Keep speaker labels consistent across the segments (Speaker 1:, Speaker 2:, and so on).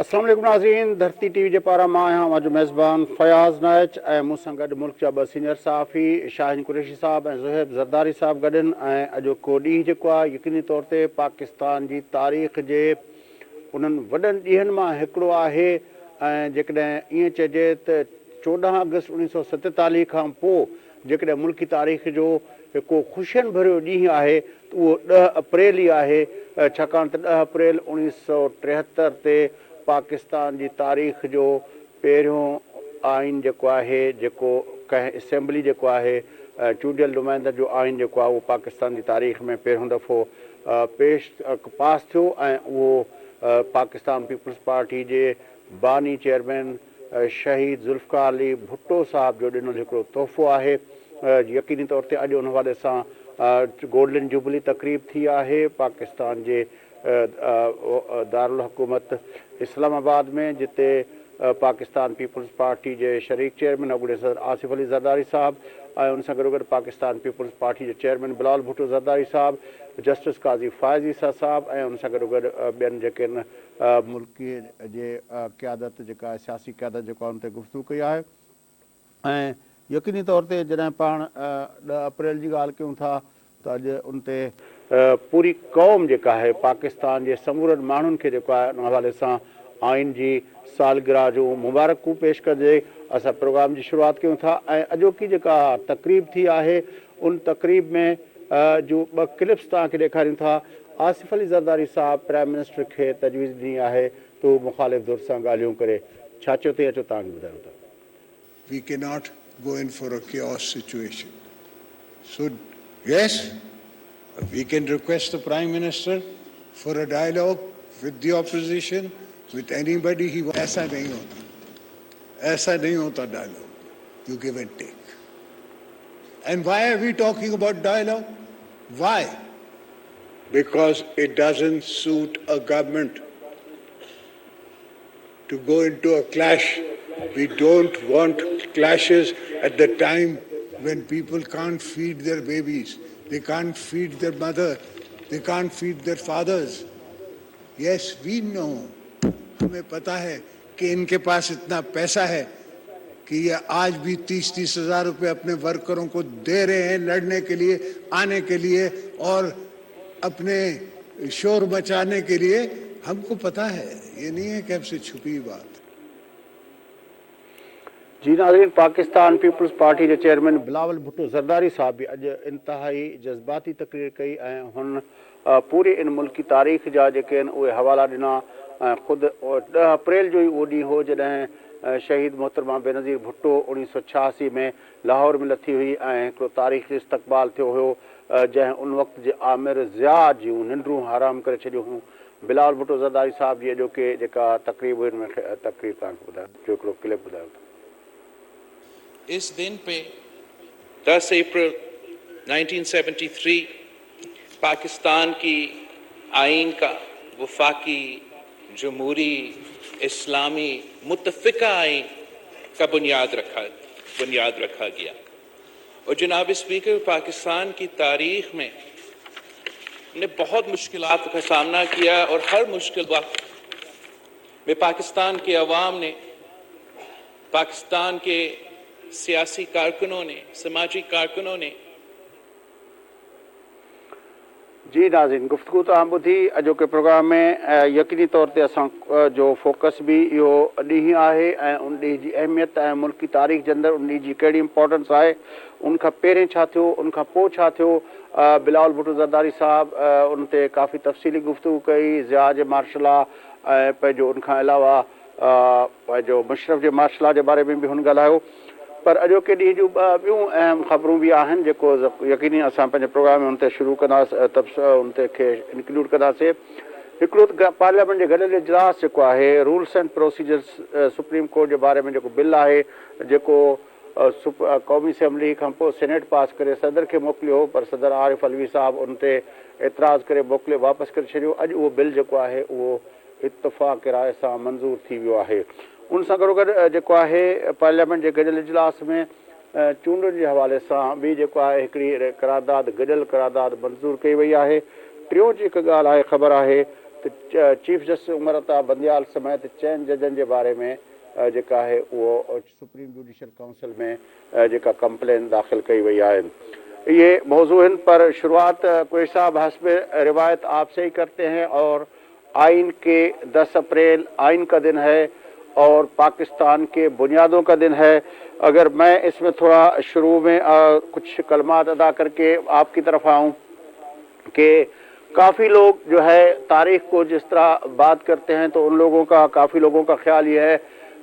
Speaker 1: अस्सलाम वालेकुम नाज़रीन, धरती टीवी जे पारां मां आहियां अॼु मेज़बान फयाज़ नाइच ऐं मूंसां गॾु मुल्क जा 2 सीनियर सहाफ़ी शाहीन कुरैशी साहब ऐं ज़ुहैब ज़रदारी साहब गॾु आहिनि। ऐं अॼोको ॾींहुं जेको आहे यकीनी तौर ते पाकिस्तान जी तारीख़ जे उन्हनि वॾनि ॾींहंनि मां हिकिड़ो आहे। ऐं जेकॾहिं ईअं चइजे त 14 अगस्त 1947 खां पोइ जेकॾहिं मुल्की तारीख़ जो हिकु ख़ुशियुनि भरियो ॾींहुं आहे त उहो 10 अप्रैल ई आहे। छाकाणि त 10 अप्रैल 1973 ते पाकिस्तान जी तारीख़ जो पहिरियों आइन जेको आहे, जेको कंहिं असेंबली जेको आहे चूंडियल नुमाइंदनि जो आइन जेको आहे उहो पाकिस्तान जी तारीख़ में पहिरियों दफ़ो पास थियो। ऐं उहो पाकिस्तान पीपल्स पार्टी जे बानी चेयरमैन शहीद ज़ुल्फ़िकार अली भुट्टो साहब जो ॾिनल हिकिड़ो तोहफ़ो आहे। यकीनी तौर ते अॼु उन हवाले सां गोल्डन जुबली तक़रीब थी आहे पाकिस्तान जे दारुल हुकूमत इस्लामाबाद में, जिते पाकिस्तान पीपल्स पार्टी जे शरीक चेयरमैन अॻूणे सदर आसिफ अली ज़रदारी साहब ऐं उन सां गॾोगॾु पाकिस्तान पीपल्स पार्टी जे चेयरमैन बिलावल भुट्टो ज़रदारी साहब, जस्टिस काज़ी फ़ाइज़ ईसा साहब ऐं उन सां गॾोगॾु ॿियनि जेके आहिनि मुल्क जे क़यादत जेका आहे सियासी क़यादत जेको आहे उन ते गुफ़्तगू कई आहे। ऐं यकीनी तौर ते जॾहिं पाण 10 अप्रैल जी ॻाल्हि कयूं था त अॼु उन ते पूरी क़ौम जेका आहे पाकिस्तान जे समूरनि माण्हुनि खे जेको आहे उन हवाले सां आइन जी सालगिरह जूं मुबारकूं पेश कंदे असां प्रोग्राम जी शुरूआति कयूं था। ऐं अॼोकी जेका तक़रीब थी आहे उन तक़रीब में जो 2 क्लिप्स तव्हांखे ॾेखारियूं था। आसिफ अली ज़रदारी साहब प्राइम मिनिस्टर खे तजवीज़ ॾिनी आहे त हू मुख़ालिफ़ धुर सां ॻाल्हियूं करे। छा चयो अथई, अचो तव्हांखे ॿुधायूं था।
Speaker 2: We cannot go in for a chaos situation. So, yes, we can request the Prime Minister for a dialogue with the opposition, with anybody he wants. ऐसा नहीं होता, ऐसा नहीं होता dialogue. You give and take. And why are we talking about dialogue? Why? Because it doesn't suit a government to go into a clash. We don't want clashes at the time when people can't feed their babies, they can't feed their mother, they can't feed their fathers. Yes, we know. हमें पता है कि इनके पास इतना पैसा है कि ये आज भी 30-30 हज़ार रुपये अपने वर्करों को दे रहे हैं लड़ने के लिए, आने के लिए और अपने शोर मचाने के लिए। हमको पता है, ये नहीं है कि हमसे छुपी बात।
Speaker 1: जी नाज़रीन, पाकिस्तान पीपल्स पार्टी जे चेयरमैन बिलावल भुट्टो ज़रदारी साहब बि अॼु इंतिहाई जज़्बाती तक़रीर कई ऐं हुन पूरे इन मुल्की तारीख़ जा जेके आहिनि उहे हवाला ॾिना। ऐं ख़ुदि 10 अप्रैल जो ई उहो ॾींहुं हो जॾहिं शहीद मोहतरमा बेनज़ीर भुट्टो 1986 में लाहौर में लथी हुई ऐं हिकिड़ो तारीख़ी इस्तक़बाल थियो हुयो जंहिं उन वक़्त जे आमिर ज़िया जूं निंडूं हराम करे छॾियूं हुयूं। बिलावल भुट्टो ज़रदारी साहब जी अॼोके जेका तक़रीब हुई में तक़रीर तव्हांखे ॿुधायो, जो हिकिड़ो क्लिप ॿुधायो था।
Speaker 3: इस दिन पे 10 अप्रैल 1973 पाकिस्तान की आइन का वफाकी जमहूरी इस्लामी मुत्तफ़िका आइन का बुनियाद रखा गया। और जनाब स्पीकर, पाकिस्तान की तारीख़ में ने बहुत मुश्किलात का सामना किया और हर मुश्किल वक्त में पाकिस्तान के अवाम ने, पाकिस्तान के सियासी कारकुनों ने, समाजी कारकुनों ने।
Speaker 1: जी नाज़रीन, गुफ्तगू तव्हां ॿुधी अॼोके प्रोग्राम में यकीनी तौर ते असां जो फोकस बि इहो ॾींहुं आहे ऐं उन ॾींहुं जी अहमियत ऐं मुल्की तारीख़ जे अंदरि उन ॾींहुं जी कहिड़ी इंपॉर्टेंस आहे, उनखां पहिरें छा थियो, उनखां पोइ छा थियो। बिलावल भुट्टो ज़रदारी साहब उन ते काफ़ी तफ़सीली गुफ्तगू कई। ज़िया जे मार्शला ऐं पंहिंजो उनखां अलावा पंहिंजो मुशरफ जे मार्शला जे बारे में बि हुन ॻाल्हायो। पर अॼोके ॾींहं जूं ॿियूं अहम ख़बरूं बि आहिनि जेको यकीनी असां पंहिंजे प्रोग्राम में उन ते शुरू कंदासीं, उन ते खे इंक्लूड कंदासीं। हिकिड़ो पार्लियामेंट जे गॾियल इजलास जेको आहे rules and procedures supreme court जे बारे में जेको बिल आहे जेको क़ौमी असेंबली खां पोइ सेनेट पास करे सदर खे मोकिलियो, पर सदर आरिफ अलवी साहब उन ते एतिराज़ करे मोकिले वापसि करे छॾियो। अॼु उहो बिल जेको आहे उहो इतफ़ाक़ राय सां मंज़ूर थी वियो आहे। उन सां गॾोगॾु जेको आहे पार्लियामेंट जे गॾियल इजलास में चूंडुनि जे हवाले सां बि जेको आहे हिकिड़ी करारदाद गॾियल करारदाद मंज़ूर कई वई आहे। टियों जी हिकु ॻाल्हि आहे, ख़बर आहे त त चीफ जस्टिस उमर अता बंदियाल समेत 4 जजनि जे बारे में जेका आहे उहो सुप्रीम जुडिशल काउंसिल में जेका कंप्लेन दाख़िल कई वई आहे। ये मौजू हैं, पर शुरुआत कोई साहब हस्ब रिवायत आपसे ही करते हैं। और आइन के 10 अप्रैल आइन का दिन है और पाकिस्तान के बुनियादों का दिन है। अगर मैं इसमें थोड़ा शुरू में कुछ कलमात अदा करके आपकी तरफ आऊँ कि काफ़ी लोग जो है तारीख़ को जिस तरह बात करते हैं तो उन लोगों का काफ़ी लोगों का ख्याल ये है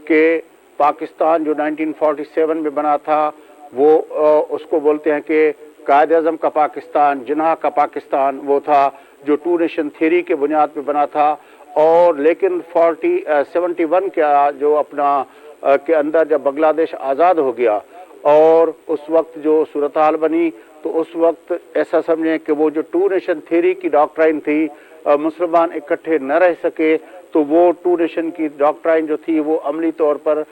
Speaker 1: कि पाकिस्तान जो 1947 में बना था वो उसको बोलते हैं कि कायद-ए-आज़म का पाकिस्तान, जिन्ना का पाकिस्तान वो था जो 2 नेशन थ्योरी के बुनियाद पे बना था। और लेकिन 71 का जो अपना के अंदर जब बांग्लादेश आज़ाद हो गया और उस वक्त जो सूरत हाल बनी तो उस वक्त ऐसा समझें कि वो जो 2 नेशन थ्योरी की डॉक्ट्राइन थी, मुसलमान इकट्ठे न रह सके, तो वो 2 नेशन की डॉक्ट्राइन जो थी वो अमली तौर पर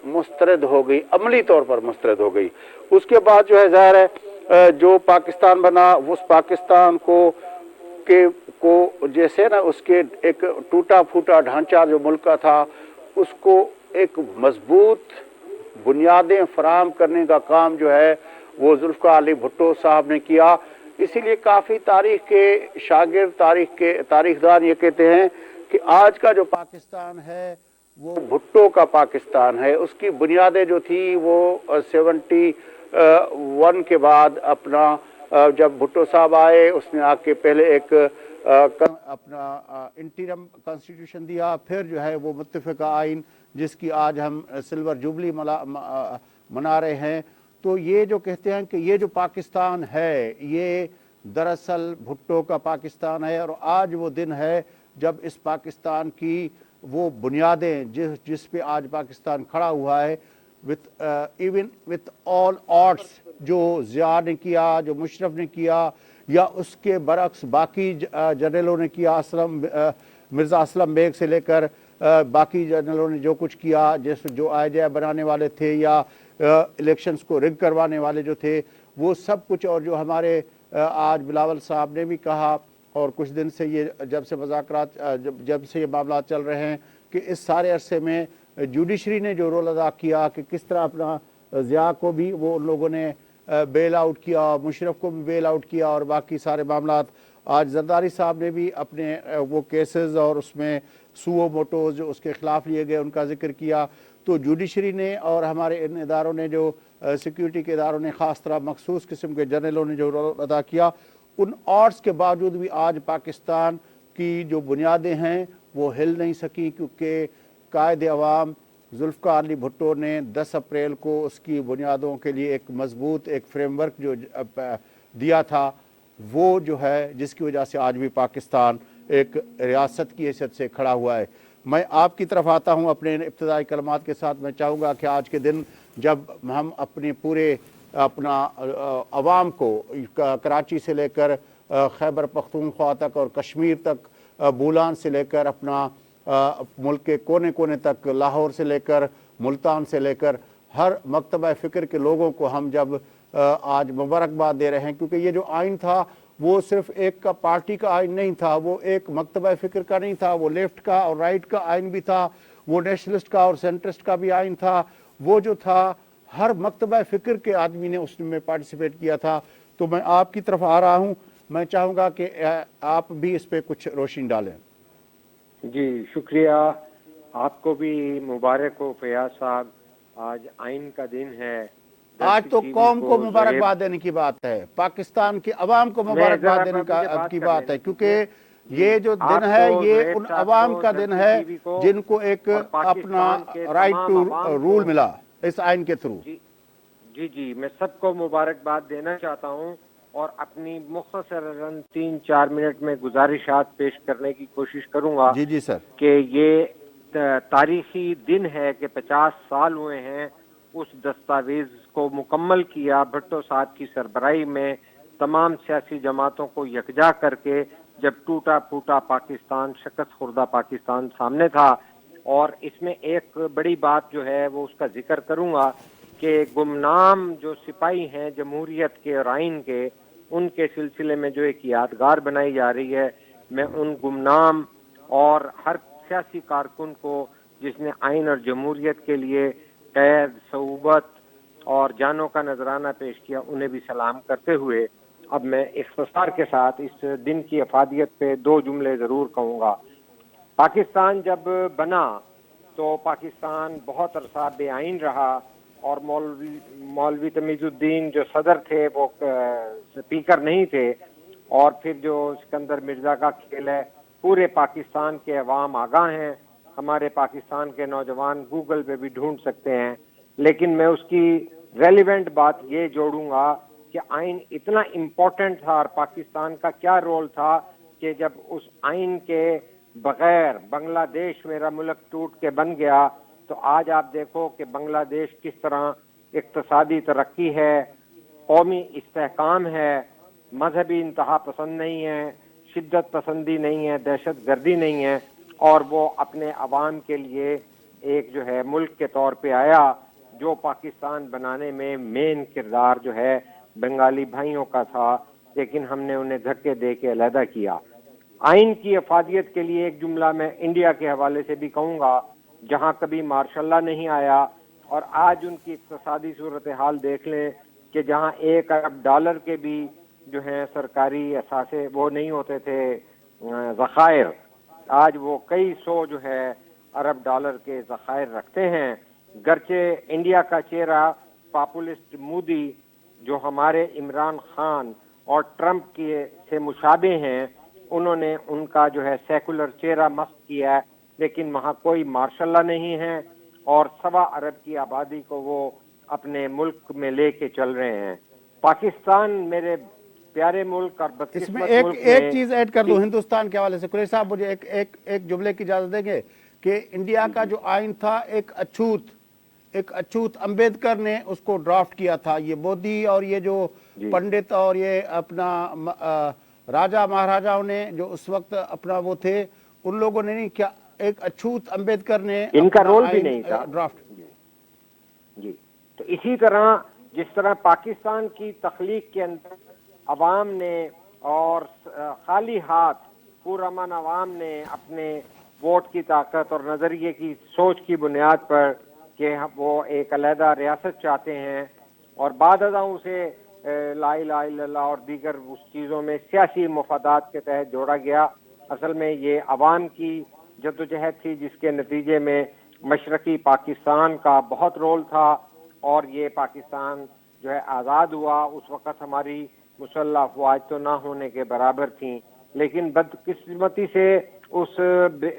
Speaker 1: मुस्तरद हो गई, अमली तौर पर मुस्तरद हो गई। उसके बाद जो है ज़ाहिर है जो पाकिस्तान बना उस पाकिस्तान को जैसे ना उसके एक टूटा फूटा ढांचा जो मुल्क का था उसको एक मजबूत बुनियादें फराहम करने का काम जो है वो जुल्फ़िकार अली भुट्टो साहब ने किया। इसीलिए काफ़ी तारीख़ के शागिर्द तारीख़दान ये कहते हैं कि आज का जो पाकिस्तान है वो भुट्टो का पाकिस्तान है। उसकी बुनियादें जो थी वो 71 के बाद अपना जब भुट्टो साहब आए उसने आके पहले एक अपना इंटीरियम कॉन्स्टिट्यूशन दिया, फिर जो है वो मुत्तफ़िक़ा आइन जिसकी आज हम सिल्वर जुबली मना रहे हैं। तो ये जो कहते हैं कि ये जो पाकिस्तान है ये दरअसल भुट्टो का पाकिस्तान है और आज वो दिन है जब इस पाकिस्तान की वो बुनियादें जिस पे आज पाकिस्तान खड़ा हुआ है इवन विथ ऑल ऑड्स, जो ज़िया ने किया, जो मुशर्रफ ने किया या उसके बरक्स बाकी जनरलों ने किया, मिर्ज़ा असलम बेग से लेकर बाकी जनरलों ने जो कुछ किया, जैसे जो आईजे बनाने वाले थे या इलेक्शंस को रिग करवाने वाले जो थे वो सब कुछ, और जो हमारे आज बिलावल साहब ने भी कहा और कुछ दिन से ये जब से मज़ाकरात जब से ये मामला चल रहे हैं कि इस सारे अरसे में जुडिशरी ने जो रोल अदा किया कि किस तरह अपना ज़िया को भी वो उन लोगों ने बेल आउट किया, मुशर्रफ को भी बेल आउट किया और बाकी सारे मामलात। आज जरदारी साहब ने भी अपने वो केसेस और उसमें सुओ मोटोज जो उसके ख़िलाफ़ लिए गए उनका जिक्र किया। तो जुडिशरी ने और हमारे इन इदारों ने जो सिक्योरिटी के इदारों ने ख़ास तरह मखसूस किस्म के जनरलों ने जो रोल अदा किया, उन ऑड्स के बावजूद भी आज पाकिस्तान की जो बुनियादें हैं वो हिल नहीं सकी, क्योंकि कायद अवाम जुल्फ़िकार अली भुट्टो ने 10 अप्रैल को उसकी बुनियादों के लिए एक मजबूत एक फ्रेमवर्क जो दिया था वो जो है जिसकी वजह से आज भी पाकिस्तान एक रियासत की हैसियत से खड़ा हुआ है। मैं आपकी तरफ आता हूँ अपने इब्तिदाई कलमात के साथ। मैं चाहूँगा कि आज के दिन जब हम अपने पूरे अपना अवाम को कराची से लेकर खैबर पख्तूनख्वा तक और कश्मीर तक, बूलान से लेकर अपना मुल्क के कोने कोने तक, लाहौर से लेकर मुल्तान से लेकर हर मकतबा फ़िक्र के लोगों को हम जब आज मुबारकबाद दे रहे हैं, क्योंकि ये जो आइन था वो सिर्फ एक का पार्टी का आइन नहीं था, वो एक मकतबा फ़िक्र का नहीं था, वो लेफ्ट का और राइट का आइन भी था, वो नेशनलिस्ट का और सेंट्रिस्ट का भी आइन था। वो जो था हर मकतबा फ़िक्र के आदमी ने उसमें पार्टिसिपेट किया था। तो मैं आपकी तरफ आ रहा हूँ, मैं चाहूँगा कि आप भी इस पर कुछ रोशनी डालें।
Speaker 4: जी शुक्रिया, आपको भी मुबारक हो फयाज साहब। आज आइन का दिन है।
Speaker 1: आज तो कौम को मुबारकबाद देने की बात है, पाकिस्तान की अवाम को मुबारकबाद देने की बात है, क्योंकि ये जो दिन है ये उन अवाम का दिन है जिनको एक अपना राइट टू रूल मिला इस आइन के थ्रू।
Speaker 4: जी मैं सबको मुबारकबाद देना चाहता हूँ और अपनी मुख्तसरन 3-4 मिनट में गुजारिशात पेश करने की कोशिश करूंगा।
Speaker 1: जी सर।
Speaker 4: कि ये तारीखी दिन है कि 50 साल हुए हैं उस दस्तावेज को मुकम्मल किया भुट्टो साहब की सरबराही में, तमाम सियासी जमातों को यकजा करके, जब टूटा फूटा पाकिस्तान, शिकस्त खुर्दा पाकिस्तान सामने था। और इसमें एक बड़ी बात जो है वो उसका जिक्र करूंगा कि गुमनाम जो सिपाही हैं जमहूरियत के और आइन के, उनके सिलसिले में जो एक यादगार बनाई जा रही है میں ان گمنام اور ہر سیاسی کارکن کو جس نے آئین اور جمہوریت کے لیے قید، صعوبت اور جانوں کا نذرانہ پیش کیا، انہیں بھی سلام کرتے ہوئے اب میں اختصار کے ساتھ اس دن کی افادیت پہ 2 جملے ضرور کہوں گا۔ پاکستان جب بنا تو پاکستان بہت عرصہ بے آئین رہا، اور مولوی تمیز الدین جو صدر تھے وہ سپیکر نہیں تھے، اور پھر جو سکندر مرزا کا کھیل ہے، پورے پاکستان کے عوام آگاہ ہیں، ہمارے پاکستان کے نوجوان گوگل پہ بھی ڈھونڈ سکتے ہیں، لیکن میں اس کی ریلیونٹ بات یہ جوڑوں گا کہ آئین اتنا امپورٹنٹ تھا، اور پاکستان کا کیا رول تھا کہ جب اس آئین کے بغیر بنگلہ دیش میرا ملک ٹوٹ کے بن گیا، تو آج آپ دیکھو کہ بنگلہ دیش کس طرح اقتصادی ترقی ہے، قومی استحکام ہے، مذہبی انتہا پسند نہیں ہے، شدت پسندی نہیں ہے، دہشت گردی نہیں ہے، اور وہ اپنے عوام کے لیے ایک جو ہے ملک کے طور پہ آیا، جو پاکستان بنانے میں مین کردار جو ہے بنگالی بھائیوں کا تھا، لیکن ہم نے انہیں دھکے دے کے علیحدہ کیا۔ آئین کی افادیت کے لیے ایک جملہ میں انڈیا کے حوالے سے بھی کہوں گا، جہاں کبھی مارشل لا نہیں آیا، اور آج ان کی اقتصادی صورتحال دیکھ لیں کہ جہاں $1 ارب کے بھی جو ہیں سرکاری اثاثے وہ نہیں ہوتے تھے ذخائر، آج وہ کئی سو جو ہے ارب ڈالر کے ذخائر رکھتے ہیں۔ گرچہ انڈیا کا چہرہ پاپولسٹ مودی جو ہمارے عمران خان اور ٹرمپ کے سے مشابہ ہیں، انہوں نے ان کا جو ہے سیکولر چہرہ مست کیا ہے، لیکن وہاں کوئی مارشل لا نہیں ہے، اور 1.25 ارب کی آبادی کو وہ اپنے ملک میں لے کے چل رہے ہیں۔ پاکستان میرے پیارے ملک اور
Speaker 1: اس میں
Speaker 4: بدقسمت ملک میں
Speaker 1: ایک چیز ایڈ کر دوں ہندوستان کے حوالے سے، قریشی صاحب مجھے ایک جملے کی اجازت دیں گے کہ انڈیا کا جو آئین تھا ایک اچھوت امبیڈکر نے اس کو ڈرافٹ کیا تھا، یہ مودی اور یہ جو پنڈت اور یہ اپنا راجہ مہاراجاؤں نے جو اس وقت اپنا وہ تھے، ان لوگوں نے نہیں کیا، ایک اچھوت امبیڈکر نے
Speaker 4: ان کا
Speaker 1: اپنا
Speaker 4: رول بھی
Speaker 1: آئین
Speaker 4: نہیں تھا
Speaker 1: ڈرافٹ۔
Speaker 4: جی، تو اسی طرح جس طرح پاکستان کی تخلیق کے اندر عوام نے اور خالی ہاتھ پرامن عوام نے اپنے ووٹ کی طاقت اور نظریے کی سوچ کی بنیاد پر کہ وہ ایک علیحدہ ریاست چاہتے ہیں، اور بعد ازاں اسے لا الہ الا اللہ اور دیگر اس چیزوں میں سیاسی مفادات کے تحت جوڑا گیا، اصل میں یہ عوام کی جدوجہد تھی جس کے نتیجے میں مشرقی پاکستان کا بہت رول تھا، اور یہ پاکستان جو ہے آزاد ہوا۔ اس وقت ہماری مسلح افواج تو نہ ہونے کے برابر تھیں، لیکن بدقسمتی سے اس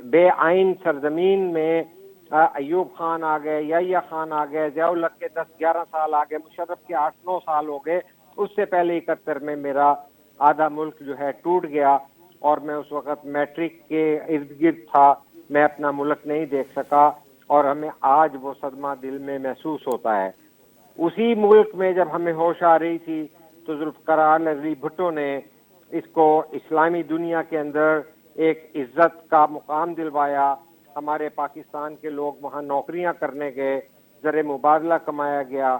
Speaker 4: بے آئین سرزمین میں ایوب خان آ گئے، یحییٰ خان آ گئے، ضیاء الحق کے 10-11 سال آ گئے، مشرف کے 8-9 سال ہو گئے، اس سے پہلے 71 میں میرا آدھا ملک جو ہے ٹوٹ گیا، اور میں اس وقت میٹرک کے ارد گرد تھا، میں اپنا ملک نہیں دیکھ سکا، اور ہمیں آج وہ صدمہ دل میں محسوس ہوتا ہے۔ اسی ملک میں جب ہمیں ہوش آ رہی تھی تو ذوالفقار علی بھٹو نے اس کو اسلامی دنیا کے اندر ایک عزت کا مقام دلوایا، ہمارے پاکستان کے لوگ وہاں نوکریاں کرنے گئے، زر مبادلہ کمایا گیا،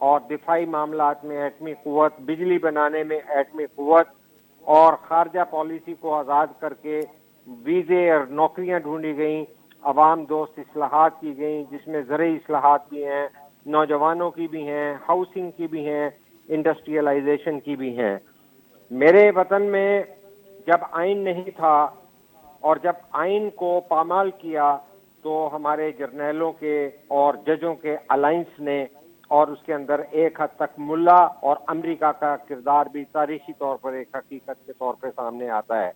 Speaker 4: اور دفاعی معاملات میں ایٹمی قوت، بجلی بنانے میں ایٹمی قوت، اور خارجہ پالیسی کو آزاد کر کے ویزے اور نوکریاں ڈھونڈی گئیں، عوام دوست اصلاحات کی گئیں جس میں زرعی اصلاحات بھی ہیں، نوجوانوں کی بھی ہیں، ہاؤسنگ کی بھی ہیں، انڈسٹریلائزیشن کی بھی ہیں۔ میرے وطن میں جب آئین نہیں تھا اور جب آئین کو پامال کیا تو ہمارے جرنیلوں کے اور ججوں کے الائنس نے، اور اس کے اندر ایک حد تک ملا اور امریکہ کا کردار بھی تاریخی طور پر ایک حقیقت کے طور پہ سامنے آتا ہے۔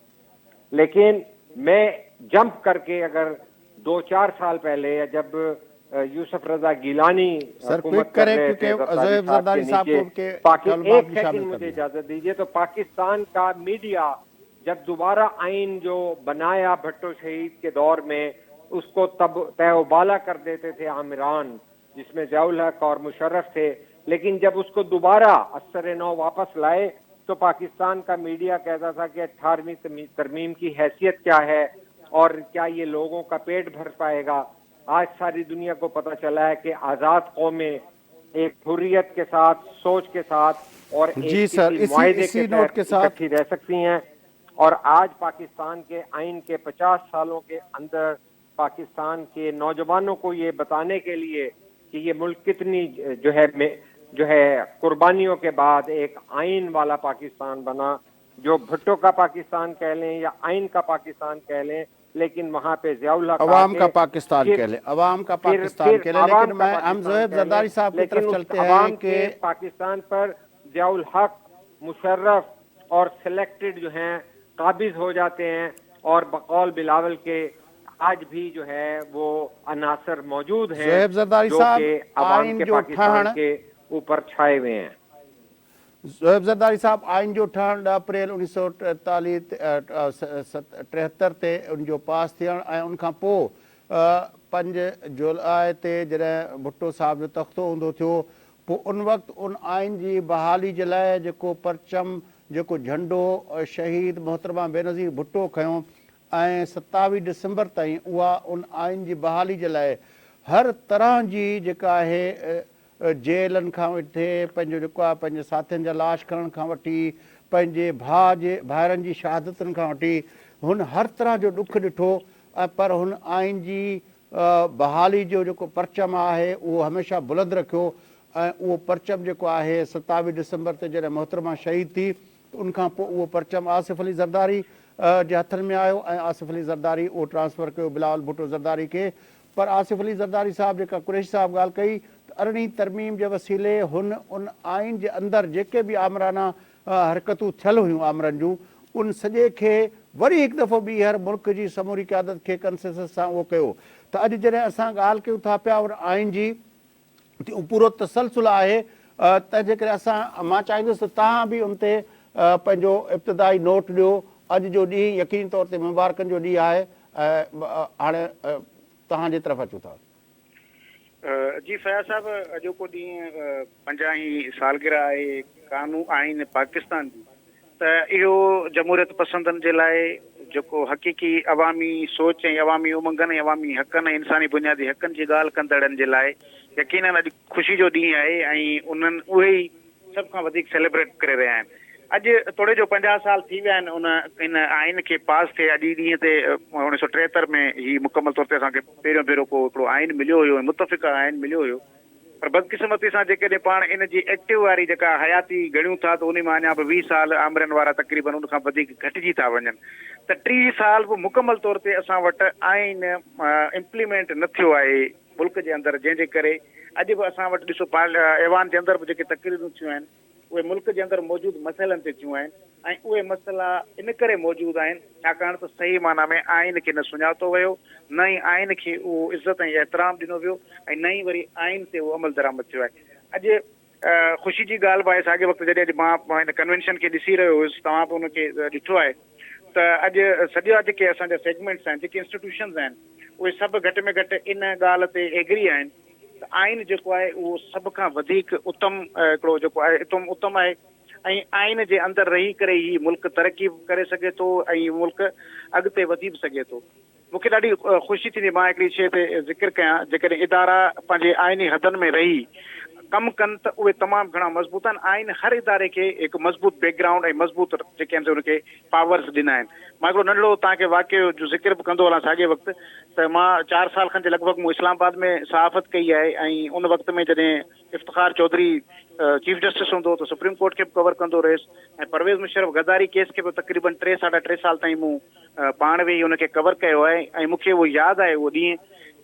Speaker 4: لیکن میں جمپ کر کے اگر 2-4 سال پہلے جب یوسف رضا گیلانی حکومت کر رہے تھے زرداری صاحب کے نیچے، ایک سیکنڈ مجھے اجازت دیجیے، تو پاکستان کا میڈیا جب دوبارہ آئین جو بنایا بھٹو شہید کے دور میں، اس کو تب تہ و بالا کر دیتے تھے عامران، جس میں ضیاء الحق اور مشرف تھے، لیکن جب اس کو دوبارہ اثر نو واپس لائے تو پاکستان کا میڈیا کہتا تھا کہ 18ویں ترمیم کی حیثیت کیا ہے اور کیا یہ لوگوں کا پیٹ بھر پائے گا۔ آج ساری دنیا کو پتہ چلا ہے کہ آزاد قومیں ایک حریت کے ساتھ، سوچ کے ساتھ اور ایک معاہدے کے تحت اکٹھی رہ سکتی ہیں، اور آج پاکستان کے آئین کے 50 سالوں کے اندر پاکستان کے نوجوانوں کو یہ بتانے کے لیے کہ یہ ملک کتنی جو ہے قربانیوں کے بعد ایک آئین والا پاکستان بنا، جو بھٹو کا پاکستان کہہ لیں یا آئین کا پاکستان کہہ لیں، لیکن وہاں پہ ضیاء الحق
Speaker 1: عوام کا پاکستان کہہ لیں، عوام کا پاکستان کہہ لیں، لیکن میں ہم زہیب زرداری صاحب کی طرف چلتے ہیں کہ
Speaker 4: پاکستان پر ضیاء الحق، مشرف اور سلیکٹڈ جو ہیں قابض ہو جاتے ہیں، اور بقول بلاول کے آج بھی جو ہے وہ عناصر موجود ہیں
Speaker 1: زہیب زرداری
Speaker 4: جو
Speaker 1: صاحب
Speaker 4: کہ عوام کے پاکستان کے اوپر چھائے ہوئے ہیں۔
Speaker 1: زہیب زرداری صاحب آئین جو ٹھہण 10 अप्रैल 1973 تے ان جو پاس थियण ऐं उन खां पोइ 5 जुलाई ते जॾहिं भुट्टो साहब जो तख़्तो हूंदो थियो, पोइ उन वक़्तु उन आइन जी बहाली जे लाइ जेको परचम, जेको झंडो शहीद मोहतरमा बेनज़ीर भुट्टो खयों ऐं 27 डिसंबर ताईं उहा उन आइन जी बहाली जे लाइ हर तरह जी जेका आहे जेलनि खां वठी पंहिंजो जेको आहे पंहिंजे साथियुनि जा लाश खणण खां वठी पंहिंजे भाइरनि जी शहादतुनि खां वठी हुन हर तरह जो ॾुखु ॾिठो, पर हुन आइन जी बहाली जो जेको परचम आहे उहो हमेशह बुलंद रखियो ऐं उहो परचम जेको आहे 27 डिसंबर ते जॾहिं मोहतरमा शहीद थी उनखां पोइ उहो परचम आसिफ अली ज़रदारी जे हथनि में आयो ऐं आसिफ अली ज़रदारी उहो ट्रांसफ़र कयो बिलावल भुट्टो ज़रदारी खे। पर आसिफ अली ज़रदारी साहब जेका कुरैशी साहब ॻाल्हि कई त 18वीं तरमीम जे वसीले हुन उन आइन जे अंदरि जेके बि आमराना हरकतूं थियल हुयूं आमरनि जूं उन सॼे खे वरी हिकु दफ़ो ॿीहर मुल्क जी समूरी क़यादत खे कंसेंसस सां उहो कयो। त अॼु जॾहिं असां ॻाल्हि कयूं था पिया उन आइन जी पूरो तसलसुल आहे, तंहिंजे करे मां चाहींदुसि त तव्हां बि उन ते पंहिंजो इब्तिदाई नोट ॾियो। अॼु जो ॾींहुं यकीनी तौर ते मुबारकनि जो ॾींहुं आहे, हाणे तव्हांजे तरफ़ अचूं था।
Speaker 5: जी फयाज़ साहब, अॼोको ॾींहुं 50वीं सालगिरह आहे कानून आइन पाकिस्तान जी, त इहो जमहूरियत पसंदनि जे लाइ जेको हक़ीक़ी अवामी सोच ऐं अवामी उमंगनि ऐं अवामी हक़नि ऐं इंसानी बुनियादी हक़नि जी ॻाल्हि कंदड़नि जे लाइ यकीननि अॼु ख़ुशी जो ॾींहुं आहे ऐं उन्हनि उहे ई सभ खां वधीक सेलिब्रेट करे रहिया आहिनि। अॼु तोड़े जो 50 साल थी विया आहिनि इन आइन खे पास थिए। अॼु ॾींहं ते 1973 में ही मुकमल तौर ते असांखे पहिरियों भेरो को हिकिड़ो आइन मिलियो हुयो, मुतफ़िक़ आइन मिलियो हुयो। पर बदकिस्मती सां जेकॾहिं पाण इन जी एक्टिव वारी जेका हयाती ॻणियूं था त उन में अञा बि 20 साल आमरनि वारा तक़रीबन उन खां वधीक घटिजी था वञनि। त 30 साल बि मुकमल तौर ते असां वटि आइन इम्प्लीमेंट न थियो आहे मुल्क जे अंदरि, जंहिंजे करे अॼु बि असां वटि ॾिसो ऐवान जे अंदरि बि जेके तक़रीरूं थियूं आहिनि उहे मुल्क जे अंदरि मौजूदु मसइलनि ते थियूं आहिनि ऐं उहे मसइला इन करे मौजूदु आहिनि छाकाणि त सही माना में आइन खे न सुञातो वियो, न ई आइन खे उहो इज़त ऐं एतिराम ॾिनो वियो ऐं न ई वरी आइन ते उहो अमल दरामद थियो आहे। अॼु ख़ुशी जी ॻाल्हि बि आहे, साॻे वक़्तु जॾहिं मां हिन कन्वेंशन खे ॾिसी रहियो हुयुसि, तव्हां बि उनखे ॾिठो आहे, त अॼु सॼा जेके असांजा सेगमेंट्स आहिनि, जेके इंस्टीट्यूशन्स आहिनि, उहे सभु घटि में घटि इन ॻाल्हि ते एग्री आहिनि त आइन जेको आहे उहो सभ खां वधीक उत्तम हिकिड़ो जेको आहे उत्तम आहे ऐं आइन जे अंदरि रही करे ई मुल्क तरक़ी करे सघे थो ऐं मुल्क अॻिते वधी बि सघे थो। मूंखे ॾाढी ख़ुशी थींदी, मां हिकिड़ी शइ ते ज़िक्र कयां, जेकॾहिं इदारा पंहिंजे आइनी हदनि में रही कमु कनि त उहे तमामु घणा मज़बूत आहिनि। आइन हर इदारे खे हिकु मज़बूत बैकग्राउंड ऐं मज़बूत जेके आहिनि उनखे पावर्स ॾिना आहिनि। मां हिकिड़ो नंढड़ो तव्हांखे वाक़ियो जो ज़िक्र बि कंदो हलां साॻे वक़्तु, त मां 4 साल खनि जे लॻभॻि मूं इस्लामाबाद में सहाफ़त कई आहे ऐं उन वक़्त में जॾहिं इफ़्तिख़ार चौधरी चीफ जस्टिस हूंदो त सुप्रीम कोर्ट खे बि कवर कंदो रहियुसि ऐं परवेज़ मुशर्रफ गद्दारी केस खे बि तक़रीबन 3-3.5 साल ताईं मूं पाण वेही उनखे कवर कयो आहे ऐं मूंखे उहो यादि आहे उहो ॾींहुं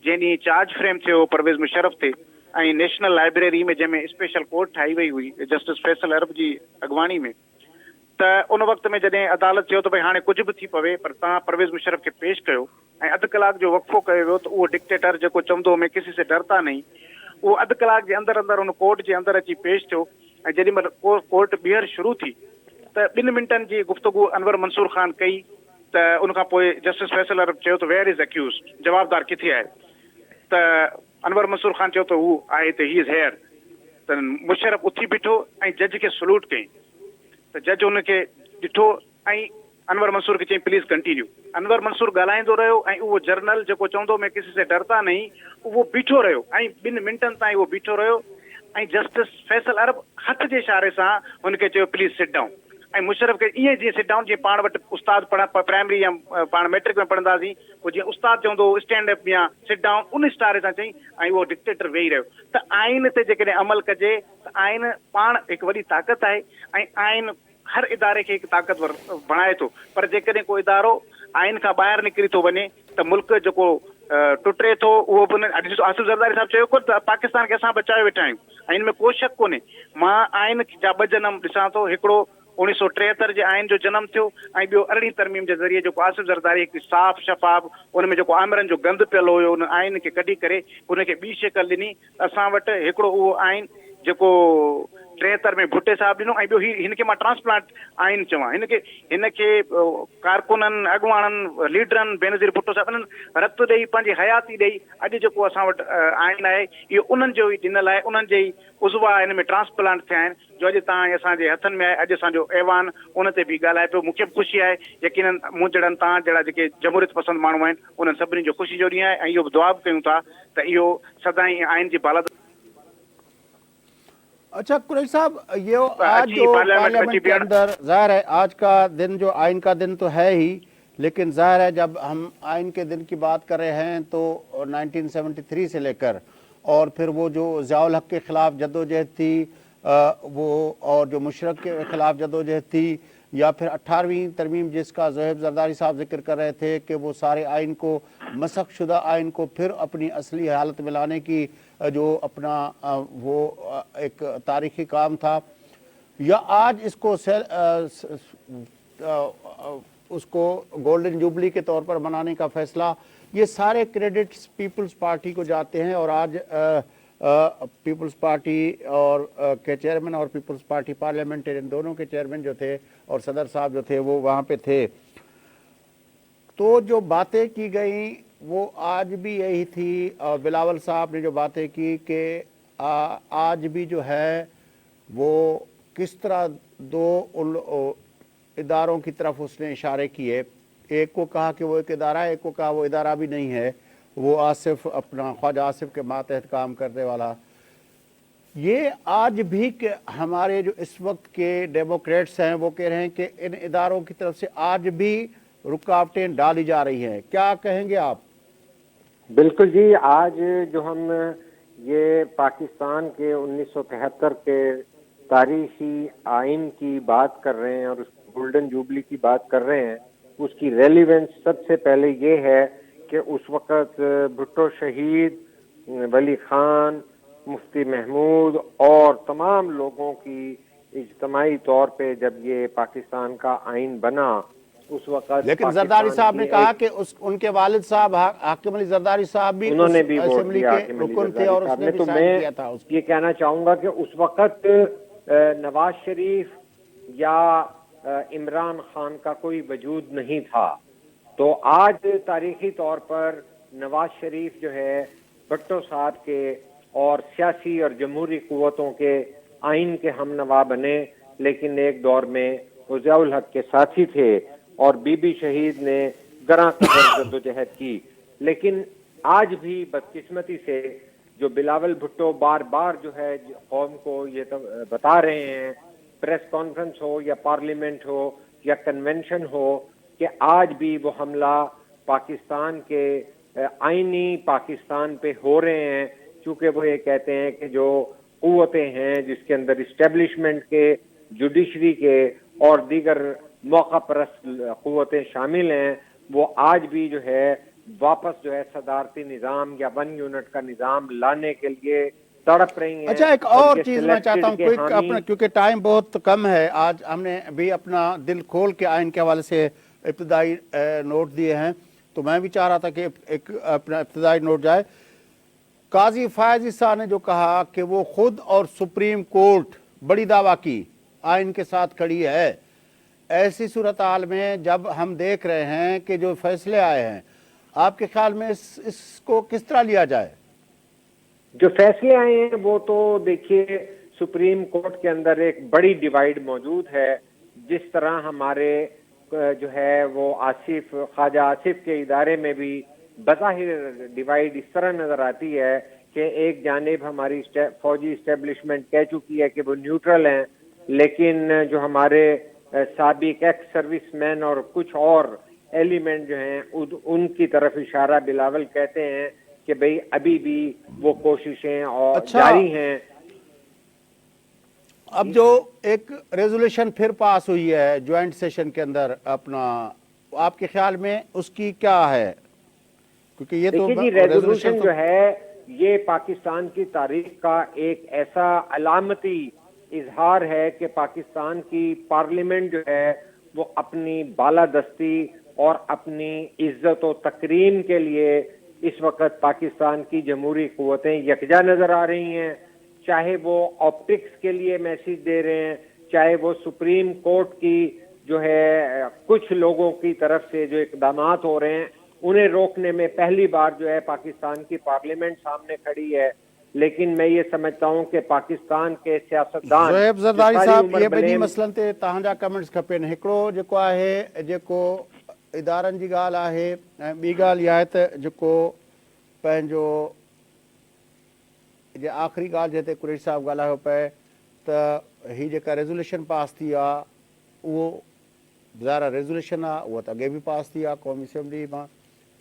Speaker 5: जंहिं ॾींहुं चार्ज फ्रेम थियो परवेज़ मुशर्रफ ते ऐं नेशनल लाइब्रेरी में जंहिंमें स्पेशल कोर्ट ठाही वई हुई जस्टिस फैसल अरब जी अॻवानी में, त उन वक़्त में जॾहिं अदालत चयो त भई हाणे कुझु बि थी पवे पर तव्हां परवेज़ मुशर्रफ खे पेश कयो ऐं अधु कलाक जो वक़फ़ो कयो वियो, त उहो डिक्टेटर जेको चवंदो मैं किसी से डरता नहीं, उहो अधु कलाक जे अंदरि अंदरि उन कोर्ट जे अंदरि अची पेश थियो ऐं जेॾी महिल कोर्ट ॿीहर शुरू थी त 2 मिंटनि जी गुफ़्तगू अनवर मंसूर ख़ान कई, त उनखां पोइ जस्टिस फैसल अरब चयो त वेयर इज़ एक्यूज़्ड, जवाबदार किथे आहे, त अनवर मंसूर ख़ान चयो त हू आहे हिते, ही इज़ हेयर। त मुशर्रफ उथी बीठो ऐं जज खे सलूट कई, त जज हुनखे ॾिठो ऐं अनवर मंसूर खे चई प्लीज़ कंटिन्यू। अनवर मंसूर ॻाल्हाईंदो रहियो ऐं उहो जर्नल जेको चवंदो मैं किसी से डरता नहीं, उहो बीठो रहियो ऐं 2 मिंटनि ताईं उहो बीठो रहियो ऐं जस्टिस फैसल अरब हथ जे इशारे सां हुनखे चयो प्लीज़ सिट डाउन। ऐं मुशरफ खे ईअं जीअं सिट डाउन, जीअं पाण वटि उस्ताद प्राइमरी या पाण मैट्रिक में पढ़ंदासीं, पोइ जीअं उस्ताद चवंदो स्टैंड अप या सिट डाउन, उन स्टारे सां चई ऐं उहो डिक्टेटर वेही रहियो। त आइन ते जेकॾहिं अमल कजे त आइन पाण हिकु वॾी ताक़त आहे ऐं आइन हर इदारे खे हिकु ताक़तवर बणाए थो। पर जेकॾहिं को इदारो आइन खां ॿाहिरि निकिरी थो वञे त मुल्क जेको टुटे थो, उहो बि आसिफ ज़रदारी साहिबु चयो कोन त पाकिस्तान खे असां बचाए वेठा आहियूं, ऐं हिन में को शक कोन्हे। मां आइन जा 2 जनम ॾिसां थो, हिकिड़ो 1973 जे आइन जो जनम थियो ऐं ॿियो 18 तरमीम जे ज़रिए जेको आसिफ ज़रदारी हिकु साफ़ शफ़ाफ़ उन में जेको आमिरनि जो गंद पियल हुयो उन आइन खे कढी करे उनखे ॿी शिकल ॾिनी। असां वटि हिकिड़ो उहो आइन जेको 73 में भुट्टे साहिबु ॾिनो, ऐं ॿियो हिनखे मां ट्रांसप्लांट आइन चवां। हिनखे कारकुननि, अॻुवाणनि, लीडरनि, बेनज़ीर भुट्टो साहिबु इन्हनि रत ॾेई पंहिंजी हयाती ॾेई अॼु जेको असां वटि आइन आहे इहो उन्हनि जो ई ॾिनल आहे, उन्हनि जे ई उज़वा हिन में ट्रांसप्लांट थिया आहिनि जो अॼु तव्हां असांजे हथनि में आहे। अॼु असांजो ऐवान उन ते बि ॻाल्हाए पियो। मूंखे बि ख़ुशी आहे, यकीननि मूं जहिड़नि तव्हां जहिड़ा जेके जमहूरियत पसंदि माण्हू आहिनि उन्हनि सभिनी जो ख़ुशी जो ॾींहुं आहे, ऐं इहो बि दुआ बि कयूं था त इहो सदाईं आइन जी बाला।
Speaker 1: अच्छा कुरैशी साहब, ये आज जो पार्लियामेंट के अंदर ज़ाहिर है आज का दिन जो आइन का दिन तो है ही, लेकिन ज़ाहिर है जब हम आइन के दिन की बात कर रहे हैं तो 1973 से लेकर और फिर वो जो ज़ियाउल हक के ख़िलाफ़ जद्दोजहद थी वो, और जो मुशर्रफ के ख़िलाफ़ जद्दोजहद थी, या फिर 18वीं तरमीम जिसका ज़ोहैब ज़रदारी साहब जिक्र कर रहे थे कि वो सारे आइन को मसख शुदा आइन को फिर अपनी असली हालत में लाने की जो अपना वो एक तारीख़ी काम था, या आज इसको उसको गोल्डन जुबली के तौर पर मनाने का फ़ैसला, ये सारे क्रेडिट्स पीपल्स पार्टी को जाते हैं। और आज पीपल्स पार्टी और के चेयरमैन और पीपल्स पार्टी पार्लियामेंटेरियन दोनों के चेयरमैन जो थे और सदर साहब जो थे वो वहाँ पे थे। तो जो बातें की गई वो आज भी यही थी, और बिलावल साहब ने जो बातें की कि आज भी जो है वो किस तरह 2 इदारों की तरफ उसने इशारे किए। एक को कहा कि वो एक इदारा है, एक को कहा वो इदारा भी नहीं है, वो आसिफ अपना ख्वाजा आसिफ के मातहत काम करने वाला। ये आज भी कि हमारे जो इस वक्त के डेमोक्रेट्स हैं वो कह रहे हैं कि इन इदारों की तरफ से आज भी रुकावटें डाली जा रही हैं, क्या कहेंगे आप?
Speaker 4: बिल्कुल जी, आज जो हम ये पाकिस्तान के 1973 के तारीखी आइन की बात कर रहे हैं और उस गोल्डन जुबली की बात कर रहे हैं, उसकी रेलिवेंस सबसे पहले ये है कि उस वक़्त भुट्टो शहीद, वली खान, मुफ्ती महमूद और तमाम लोगों की इज्तमाई तौर पे जब ये पाकिस्तान का आइन बना उस वक़्त,
Speaker 1: लेकिन जरदारी साहब ने कहा कि उनके वालिद साहब हाकिम अली जरदारी साहब भी
Speaker 4: उन्होंने भी
Speaker 1: असेंबली के रुकन थे और उसने भी साइन किया था।
Speaker 4: ये कहना चाहूंगा कि उस वक़्त नवाज शरीफ या इमरान खान का कोई वजूद नहीं था। तो आज तारीखी तौर पर नवाज शरीफ जो है भुट्टो साहब के और सियासी और जमहूरी कुव्वतों के आइन के हम नवा बने, लेकिन एक दौर में वो ज़ियाउल हक के साथी थे और बीबी शहीद ने गरा कदर जद्दोजहद की। लेकिन आज भी बदकिस्मती से जो बिलावल भुट्टो बार बार जो है कौम को ये तो बता रहे हैं, प्रेस कॉन्फ्रेंस हो या पार्लियामेंट हो या कन्वेंशन हो, कि आज भी वो हमला पाकिस्तान के आईनी पाकिस्तान पे हो रहे हैं, चूंकि वो ये कहते हैं कि जो कुव्वतें हैं जिसके अंदर इस्टेब्लिशमेंट के, जुडिशरी के और दीगर मौका परस्त कुव्वतें शामिल हैं, वो आज भी जो है वापस जो है सदारती निज़ाम या 1 यूनिट का निज़ाम लाने के लिए तड़प रही हैं।
Speaker 1: अच्छा, एक और चीज मैं चाहता हूँ क्विक, अपना क्योंकि टाइम बहुत कम है, आज हमने भी अपना दिल खोल के आइन के हवाले से इब्तिदाई नोट दिए हैं, तो मैं भी चाह रहा था कि एक अपना इब्तिदाई नोट जाए। काजी फायज ईसा ने जो कहा कि वो खुद और सुप्रीम कोर्ट बड़ी दावा की आइन के साथ खड़ी है, ऐसी सूरत हाल में जब हम देख रहे हैं कि जो फैसले आए हैं, आपके ख्याल में इसको किस तरह लिया जाए?
Speaker 4: जो फैसले आए हैं वो तो देखिए, सुप्रीम कोर्ट के अंदर एक बड़ी डिवाइड मौजूद है। जिस तरह हमारे जो है वो आसिफ, ख्वाजा आसिफ के इदारे में भी बज़ाहिर डिवाइड इस तरह नजर आती है कि एक जानिब हमारी फौजी इस्टेब्लिशमेंट कह चुकी है कि वो न्यूट्रल हैं, लेकिन जो हमारे साबिक एक्स सर्विसमैन और कुछ और एलिमेंट जो हैं उनकी तरफ इशारा बिलावल कहते हैं कि भाई अभी भी वो कोशिशें और जारी हैं।
Speaker 1: अब जो एक रेजोल्यूशन फिर पास हुई है ज्वाइंट सेशन के अंदर अपना, आपके ख्याल में उसकी क्या है? क्योंकि ये तो
Speaker 4: देखिए जी, रेजोल्यूशन जो है ये पाकिस्तान की तारीख का एक ऐसा अलामती इजहार है कि पाकिस्तान की पार्लियामेंट जो है वो अपनी बालादस्ती और अपनी इज्जत और तकरीम के लिए इस वक्त पाकिस्तान की जमहूरी कुव्वतें यकजा नजर आ रही हैं। चाहे वो ऑप्टिक्स के लिए मैसेज दे रहे हैं, चाहे वो सुप्रीम कोर्ट की जो है कुछ लोगों की तरफ से जो इकदामात हो रहे हैं उन्हें रोकने में पहली बार जो है पाकिस्तान की पार्लियामेंट सामने खड़ी है। लेकिन मैं ये समझता हूँ कि पाकिस्तान के सियासतदान
Speaker 1: ज़ोहेब ज़रदारी साहब ये ॿिनी मसलनि ते तव्हांजा कमेंट्स खपेनि। हिकिड़ो जेको आहे जेको इदारनि जी ॻाल्हि आहे ऐं ॿी ॻाल्हि इहा आहे त जेको पंहिंजो जे आख़िरी ॻाल्हि जिते कुरैशी साहब ॻाल्हायो पए त हीअ जेका रेज़ोल्यूशन पास थी आहे उहो ज़ाहिर रेज़ोल्यूशन आहे, उहा त अॻे बि पास थी आहे क़ौमी असेंबली मां,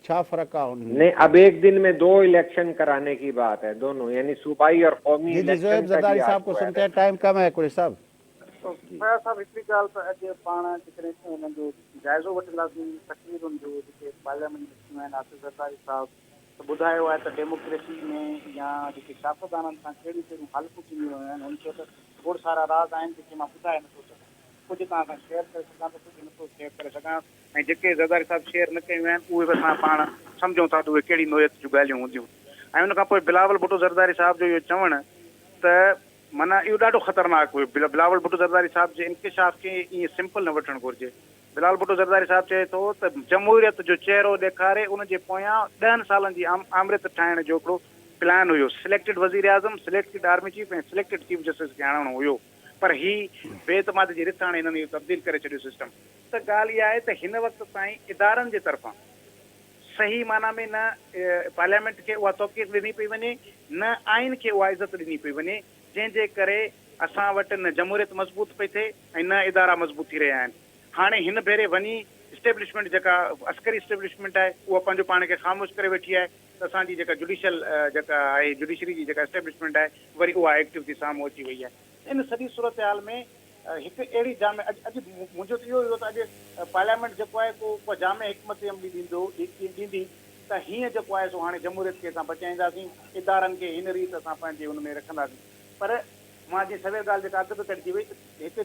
Speaker 1: क्या फर्क है?
Speaker 4: नहीं, अब एक दिन में दो इलेक्शन कराने की बात है, दोनों यानी सूबाई और कौमी इलेक्शन।
Speaker 1: ज़रदारी साहब को सुनते हैं, टाइम कम है कुरैशी साहब।
Speaker 5: तो फया साहब हिकिड़ी ॻाल्हि त अॼु पाण जेकॾहिं हुननि जो जाइज़ो वठंदासीं तकरीरुनि जो जेके पार्लियामेंट में थियूं आहिनि, आसिफ ज़रदारी साहब त ॿुधायो आहे त डेमोक्रेसी में या जेके सियासतदाननि सां कहिड़ियूं कहिड़ियूं हालतूं थींदियूं आहिनि उनखे त खोड़ सारा राज़ आहिनि जेके मां ॿुधाए नथो सघां। कुझु तव्हां सां शेयर करे सघां त कुझु नथो शेयर करे सघां, ऐं जेके ज़रदारी साहब शेयर न कयूं आहिनि उहे बि असां पाण सम्झूं था त उहे कहिड़ी नोयत जूं ॻाल्हियूं हूंदियूं। ऐं उन खां पोइ बिलावल भुट्टो ज़रदारी साहब जो इहो चवणु त माना इहो ॾाढो ख़तरनाक हुयो। बिलावल भुट्टो ज़रदारी साहब जे इंकिशाफ खे ईअं सिंपल न वठणु घुरिजे। बिलावल भुट्टो ज़रदारी साहब चए थो त जमहूरियत जो चहिरो ॾेखारे उनजे पोयां 10 सालनि जी आमृत ठाहिण जो हिकिड़ो प्लान हुयो। सिलेक्टेड वज़ीर आज़म, सिलेक्टेड आर्मी चीफ ऐं सिलेक्टेड चीफ जस्टिस खे आणणो हुयो, पर ही बेतमादी जी रिथ हाणे हिननि इहो तब्दील करे छॾियो सिस्टम। त ॻाल्हि इहा आहे त हिन वक़्त ताईं इदारनि जे तरफ़ां सही माना में न पार्लियामेंट खे उहा तौक़ीद ॾिनी पई वञे, न आइन खे उहा इज़त ॾिनी पई वञे, जंहिंजे करे असां वटि न जमहूरियत मज़बूत पई थिए ऐं न इदारा मज़बूत थी रहिया आहिनि। हाणे हिन भेरे वञी इस्टेब्लिशमेंट जेका अस्करी इस्टेब्लिशमेंट आहे उहा पंहिंजो पाण खे ख़ामोश करे वेठी आहे, त असांजी जेका जुडिशियल जेका आहे जुडिशरी जी जेका इस्टेब्लिशमेंट आहे वरी उहा एक्टिव थी साम्हूं अची वई आहे। इन सॼी सूरत हाल में हिकु अहिड़ी जाम अॼु मुंहिंजो त इहो त अॼु पार्लियामेंट जेको आहे को जाम हिकमत अमली ॾींदी त हीअं जेको आहे सो हाणे जमहूरियत खे असां बचाईंदासीं, इदारनि खे हिन रीति असां पंहिंजे हुन में रखंदासीं। पर मां जीअं सवेल ॻाल्हि जेका अॻिते चढ़जी वई, हिते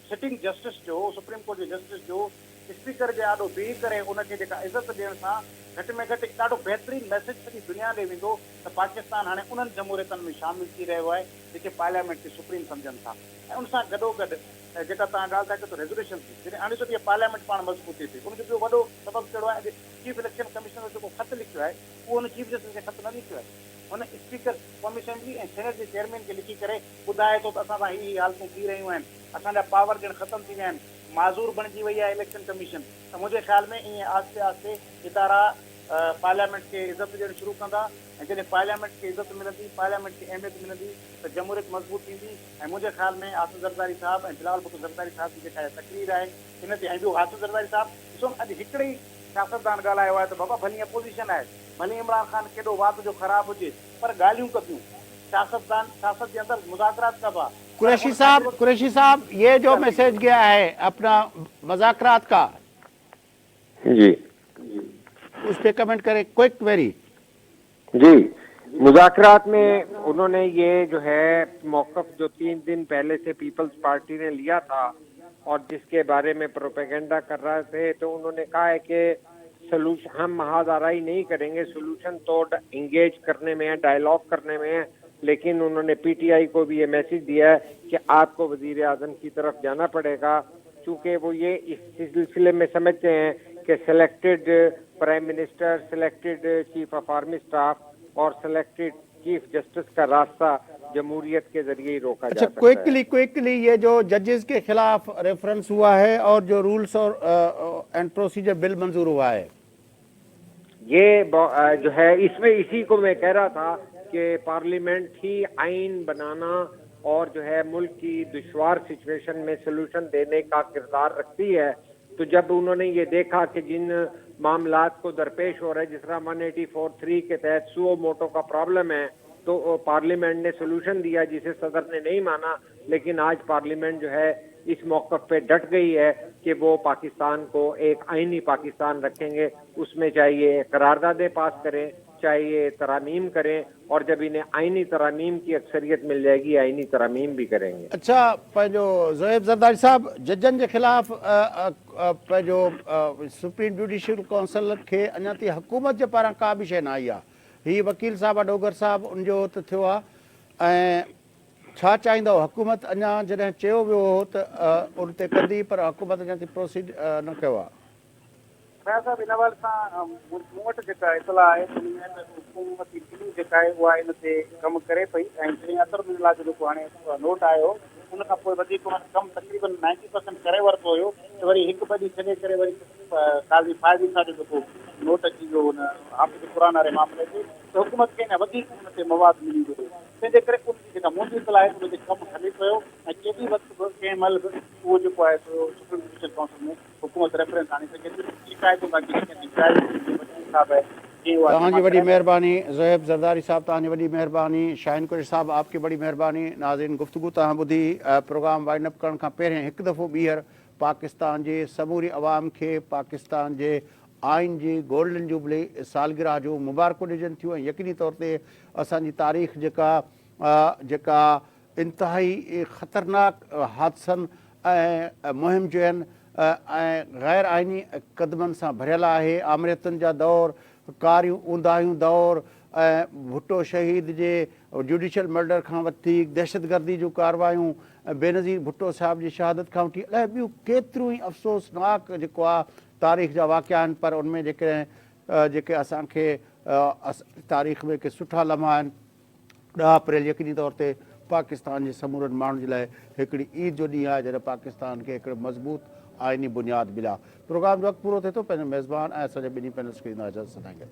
Speaker 5: सिटिंग जस्टिस जो, सुप्रीम कोर्ट जे जस्टिस जो स्पीकर जे आॾो बीह करे उनखे जेका इज़त ॾियण सां घटि में घटि ॾाढो बहितरीनु मैसेज सॼी दुनिया ॾे वेंदो त पाकिस्तान हाणे उन्हनि जमहूरियतनि में शामिल थी रहियो आहे जेके पार्लियामेंट खे सुप्रीम सम्झनि था। ऐं उन सां गॾोगॾु जेका तव्हां ॻाल्हि था कयो त रेज़ोल्यूशन थी, जॾहिं 1920 पार्लियामेंट पाण मज़बूत थी थी, उनजो ॿियो वॾो सबबु कहिड़ो आहे? चीफ इलेक्शन कमिश्नर जो जेको ख़त लिखियो आहे उहो उन चीफ जस्टिस खे ख़त न लिखियो आहे, हुन स्पीकर क़ौमी असेंबली ऐं सेनेट जे चेयरमैन खे लिखी करे ॿुधाए थो त असां सां हीअ हालतूं थी रहियूं आहिनि, असांजा पावर ॼण ख़तमु थी विया आहिनि, माज़ूर बणिजी वई आहे इलेक्शन कमीशन। त मुंहिंजे ख़्याल में ईअं आहिस्ते आहिस्ते इदारा पार्लियामेंट खे इज़त ॾियणु शुरू कंदा, ऐं जॾहिं पार्लियामेंट खे इज़त मिलंदी, पार्लियामेंट खे अहमियत मिलंदी त जमहूरियत मज़बूत थींदी। ऐं मुंहिंजे ख़्याल में आसिफ ज़रदारी साहब ऐं बिलावल भुट्टो ज़रदारी साहब जी जेका तकरीर आहे हिन ते, ऐं ॿियो आसिफ ज़रदारी साहब ॾिसो अॼु हिकिड़े ई सियासतदान ॻाल्हायो आहे त बाबा भली अपोज़िशन आहे, भली इमरान ख़ान केॾो वात जो ख़राबु हुजे, पर ॻाल्हियूं कबियूं सियासत जे अंदर मुज़ाकरात कबा।
Speaker 1: कुरैशी साहब ये जो मैसेज गया है अपना मुज़ाकरात का
Speaker 4: जी,
Speaker 1: उस पे कमेंट करें क्विक वेरी।
Speaker 4: जी, मुज़ाकरात में उन्होंने ये जो है मौक़िफ़ जो 3 दिन पहले से पीपल्स पार्टी ने लिया था और जिसके बारे में प्रोपेगेंडा कर रहे थे, तो उन्होंने कहा है कि सलूशन हम महादाराई नहीं करेंगे, सोल्यूशन तो इंगेज करने में है, डायलॉग करने में है। लेकिन उन्होंने पीटीआई को भी ये मैसेज दिया है कि आपको वजीर आज़म की तरफ जाना पड़ेगा, क्योंकि वो ये इस सिलसिले में समझते हैं कि selected prime minister, selected chief of army staff और सिलेक्टेड चीफ जस्टिस का रास्ता जमहूरियत के जरिए ही रोका जा सकता है।
Speaker 1: क्विकली ये जो जजेस के खिलाफ रेफरेंस हुआ है और जो रूल्स और एंड प्रोसीजर बिल मंजूर हुआ है,
Speaker 4: ये जो है इसमें इसी को मैं कह रहा था कि पार्लियामेंट ही आइन बनाना اور جو ہے ملک کی دشوار سچویشن میں سلوشن دینے کا کردار رکھتی ہے. تو جب انہوں نے یہ دیکھا کہ جن معاملات کو درپیش ہو رہے جس طرح 184(3) کے تحت سو موٹو کا پرابلم ہے, تو پارلیمنٹ نے سولوشن دیا جسے صدر نے نہیں مانا, لیکن آج پارلیمنٹ جو ہے اس موقف پہ ڈٹ گئی ہے کہ وہ پاکستان کو ایک آئینی پاکستان رکھیں گے. اس میں چاہیے قراردادیں پاس کریں, چاہیے ترامیم کریں, اور جب انہیں آئینی ترامیم کی اکثریت مل جائے گی آئینی ترامیم بھی کریں گے.
Speaker 1: اچھا پنجو زہیب زرداری صاحب, ججن کے خلاف پنجو سپریم جوڈیشل کونسل کے اञा ताईं हुकूमत जे पारां का बि शइ न आई आहे. हीअ वकील साहब डोगर साहब उनजो त थियो आहे, ऐं छा चाहींदव हुकूमत अञा जॾहिं चयो वियो हो त उन ते कंदी, पर हुकूमत अञा ताईं प्रोसीड न कयो आहे.
Speaker 5: फैज़ साहब इन हवाले सां मूं वटि जेका इतलाह आहे उन में हुकूमत जी टीम जेका आहे उहा इन ते कमु करे पई, ऐं जीअं असर मिला जो जेको हाणे नोट आयो उन खां पोइ वधीक कमु तक़रीबन 90% करे वरितो हुयो, त वरी हिकु ॿ ॾींहं छॾे करे वरी काज़ी फ़ाइदी सां जेको नोट अची वियो हुन हाफ़िज़ क़ुरान वारे मामले ते, त हुकूमत खे अञा वधीक उन ते मवाद मिली वियो. तंहिंजे करे उनजी जेका मुंहिंजी इतलाह आहे उन ते कमु हली पियो, ऐं केॾी वक़्तु बि कंहिं महिल बि उहो जेको आहे सुप्रीम जुडिशल काउंसिल में हुकूमत रेफरेंस आणे सघे थी. शिकायतूं बाक़ी साहब है
Speaker 1: तव्हांजी वॾी महिरबानी ज़ोहेब ज़रदारी साहब, तव्हांजी वॾी महिरबानी. शाहीन कुरैशी साहब आपकी बड़ी महिरबानी. नाज़रीन, गुफ्तगू तव्हां ॿुधी. प्रोग्राम वाइंड अप करण खां पहिरियों हिकु दफ़ो ॿीहर पाकिस्तान जे समूरी अवाम खे पाकिस्तान जे आइन जी गोल्डन जुबली सालगिरह जूं मुबारकूं ॾिजनि थियूं, ऐं यकीनी तौर ते असांजी तारीख़ जेका इंतिहाई ख़तरनाक हादसनि ऐं मुहिम जो आहिनि ऐं गैर आइनी क़दमनि सां भरियल आहे. आमरियतुनि जा दौर, कारियूं ऊंदाहियूं दौर, ऐं भुट्टो शहीद जे जुडिशल मर्डर खां वठी दहशतगर्दी जूं कार्रवायूं, बेनज़ीर भुट्टो साहिब जी शहादत खां वठी अलाए ॿियूं केतिरियूं ई अफ़सोसनाक जेको आहे तारीख़ जा वाक़िया आहिनि. पर उनमें जेके असांखे तारीख़ में के सुठा लम्हा आहिनि. 10 अप्रैल यकीनी तौर ते पाकिस्तान जे समूरनि माण्हुनि जे लाइ हिकिड़ी ईद जो ॾींहुं आहे जॾहिं पाकिस्तान खे हिकिड़ो मज़बूत आइनी बुनियाद मिला. प्रोग्राम जो वक़्तु पूरो थिए थो. पंहिंजो मेज़बान ऐं असांजे ॿिन्ही पैनलिस्ट खे इजाज़त सदाईंदे.